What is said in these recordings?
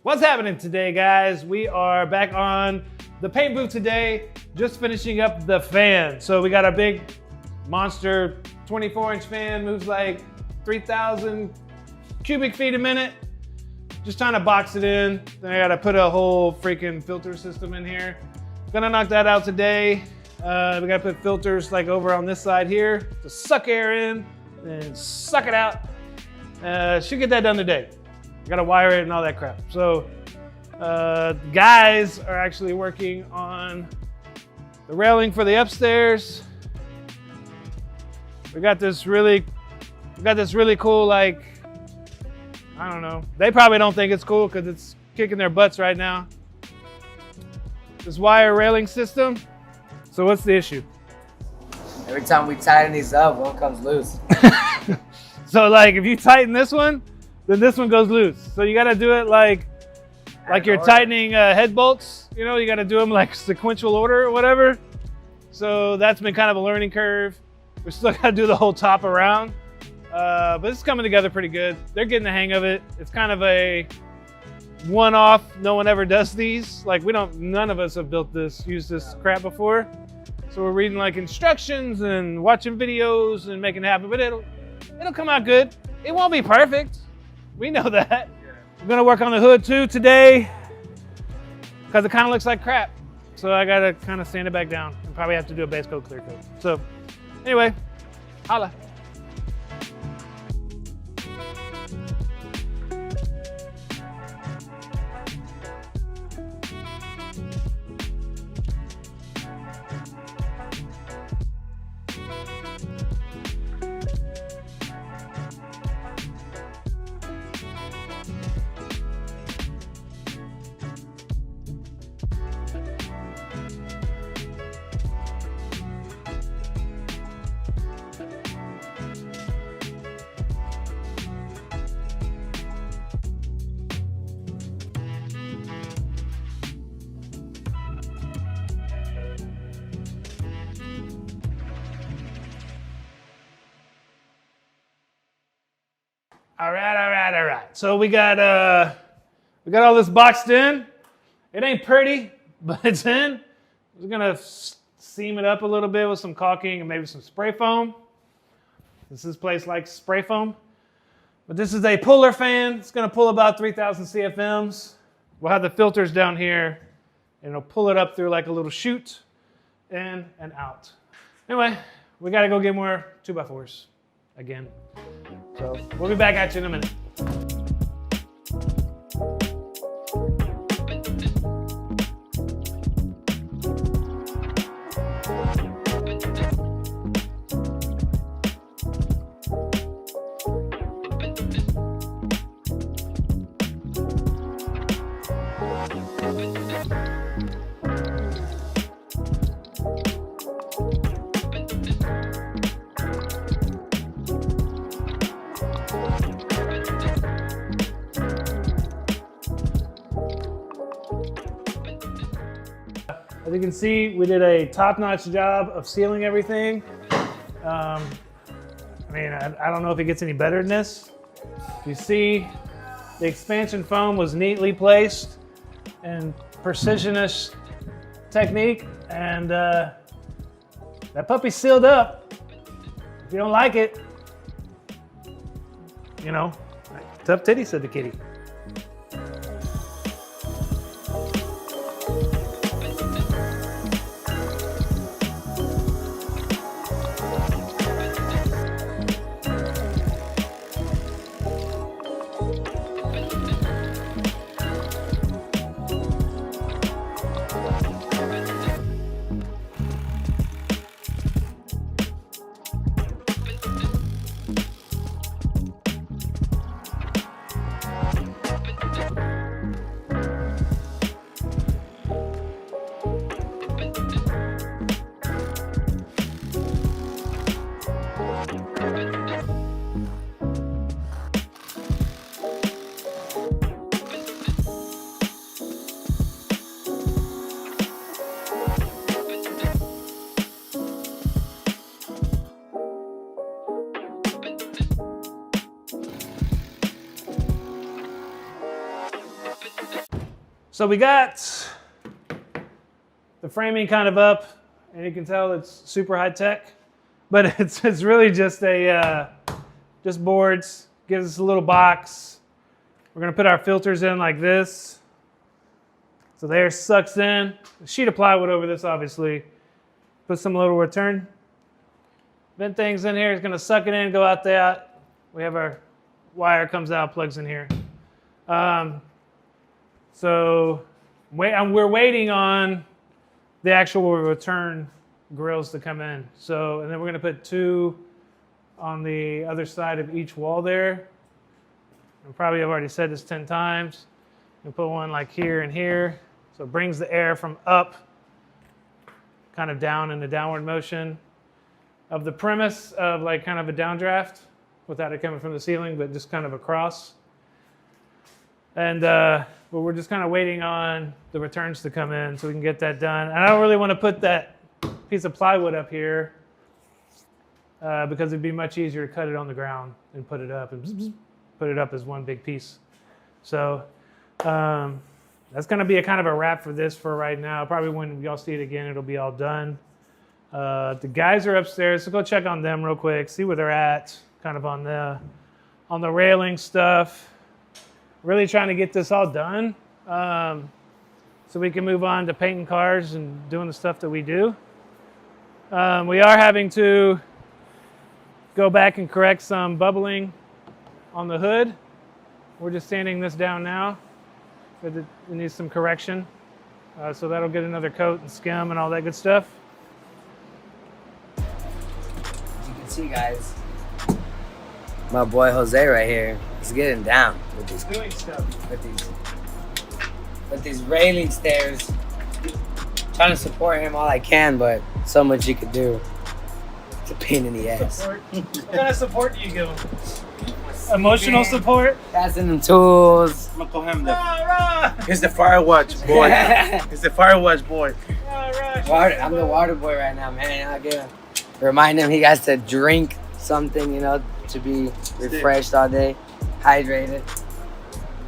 What's happening today, guys? We are back on the paint booth today, just finishing up the fan. So we got a big monster 24-inch fan, moves like 3,000 cubic feet a minute. Just trying to box it in. Then I gotta put a whole freaking filter system in here. Gonna knock that out today. We gotta put filters like over on this side here to suck air in and suck it out. Should get that done today. Gotta wire it and all that crap. So guys are actually working on the railing for the upstairs. We got this really cool, like, I don't know. They probably don't think it's cool because it's kicking their butts right now. This wire railing system. So what's the issue? Every time we tighten these up, one comes loose. So like if you tighten this one, then this one goes loose. So you got to do it like you're tightening head bolts. You know, you got to do them like sequential order or whatever. So that's been kind of a learning curve. We still got to do the whole top around, but it's coming together pretty good. They're getting the hang of it. It's kind of a one-off. No one ever does these. Like none of us have used this crap before. So we're reading like instructions and watching videos and making it happen, but it'll come out good. It won't be perfect. We know that. I'm gonna work on the hood too today because it kind of looks like crap. So I gotta kind of sand it back down and probably have to do a base coat, clear coat. So anyway, holla. All right. So we got all this boxed in. It ain't pretty, but it's in. We're gonna seam it up a little bit with some caulking and maybe some spray foam. This place likes spray foam. But this is a puller fan. It's gonna pull about 3,000 CFMs. We'll have the filters down here, and it'll pull it up through like a little chute, in and out. Anyway, we gotta go get more 2x4s again. So we'll be back at you in a minute. As you can see, we did a top-notch job of sealing everything. I don't know if it gets any better than this. You see, the expansion foam was neatly placed and precisionist technique, and that puppy's sealed up. If you don't like it, you know, tough titty, said the kitty. So we got the framing kind of up, and you can tell it's super high tech, but it's really just just boards. Gives us a little box. We're gonna put our filters in like this. So the air sucks in. A sheet of plywood over this, obviously. Put some little return vent things in here. It's gonna suck it in, go out there. We have our wire comes out, plugs in here. So we're waiting on the actual return grills to come in. So, and then we're gonna put 2 on the other side of each wall there. I probably have already said this 10 times. We'll put one like here and here. So it brings the air from up, kind of down in the downward motion of the premise of like kind of a downdraft without it coming from the ceiling, but just kind of across. And but we're just kind of waiting on the returns to come in so we can get that done. And I don't really want to put that piece of plywood up here because it'd be much easier to cut it on the ground and put it up and put it up as one big piece. So that's going to be a kind of a wrap for this for right now. Probably when y'all see it again, it'll be all done. The guys are upstairs, so go check on them real quick, see where they're at, kind of on the railing stuff. Really trying to get this all done so we can move on to painting cars and doing the stuff that we do. We are having to go back and correct some bubbling on the hood. We're just sanding this down now. But it needs some correction. So that'll get another coat and skim and all that good stuff. As you can see, guys, my boy Jose right here is getting down with these Doing stuff. With these railing stairs. Trying to support him all I can, but so much you could do. It's a pain in the ass. Support. What kind of support do you give him? Emotional support? Passing them tools. I'm gonna call him He's the fire watch boy. He's the fire watch boy. I'm the water boy right now, man. I gotta remind him he has to drink something, you know, to be refreshed all day, hydrated.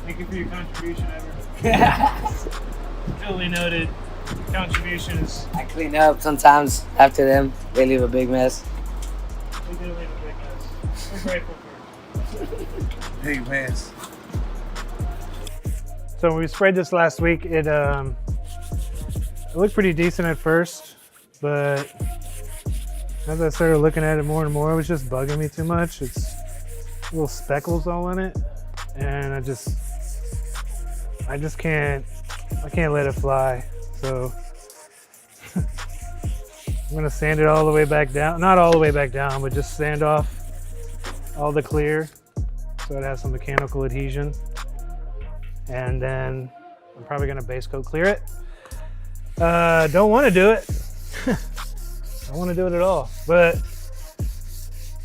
Thank you for your contribution, Ever. Duly noted. Contributions. I clean up sometimes after them. They leave a big mess. We do leave a big mess. We're grateful for it. Big mess. So when we sprayed this last week, it looked pretty decent at first, but as I started looking at it more and more, it was just bugging me too much. It's little speckles all in it, and I can't let it fly. So I'm gonna sand it all the way back down. Not all the way back down, but just sand off all the clear so it has some mechanical adhesion. And then I'm probably gonna base coat clear it. Don't wanna do it. Don't wanna do it at all. But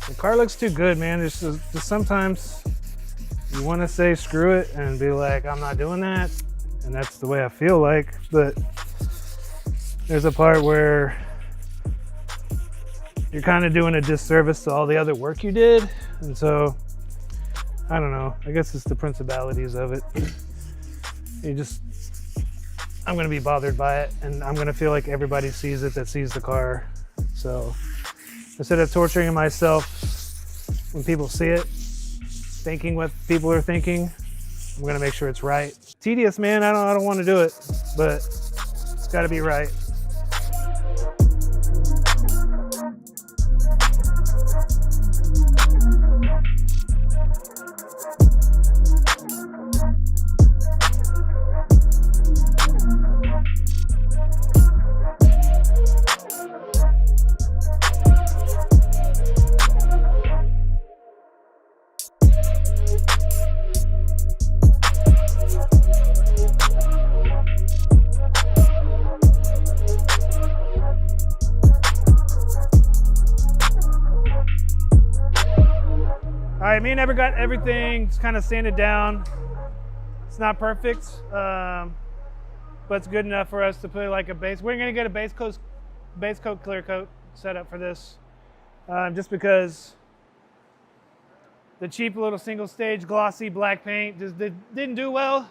the car looks too good, man. There's just sometimes you wanna say screw it and be like, I'm not doing that. And that's the way I feel like, but there's a part where you're kind of doing a disservice to all the other work you did. And so, I don't know, I guess it's the principalities of it. I'm gonna be bothered by it, and I'm gonna feel like everybody sees it that sees the car. So instead of torturing myself when people see it, thinking what people are thinking, I'm gonna make sure it's right. Tedious, man, I don't want to do it, but it's gotta be right. All right, me and Ever got everything kind of sanded down. It's not perfect, but it's good enough for us to put like a base. We're gonna get a base coat, clear coat set up for this, just because the cheap little single stage glossy black paint just didn't do well.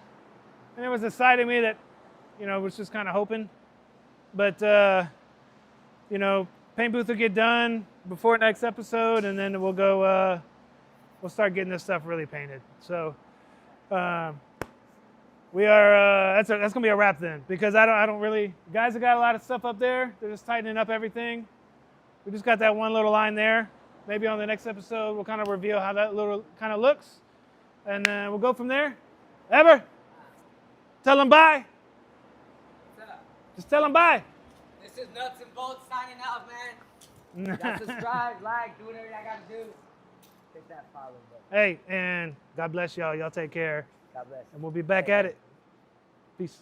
And there was a side of me that, you know, was just kind of hoping. But, you know, paint booth will get done before next episode, and then we'll go, we'll start getting this stuff really painted. So we are, that's going to be a wrap then, because I don't really, guys have got a lot of stuff up there. They're just tightening up everything. We just got that one little line there. Maybe on the next episode, we'll kind of reveal how that little kind of looks. And then we'll go from there. Ever? Tell them bye. What's up? Just tell them bye. This is Nutz Boltz signing out, man. Y'all subscribe, like, do whatever y'all got to do. Hit that follow button. Hey, and God bless y'all. Y'all take care. God bless. And we'll be back at it. Peace.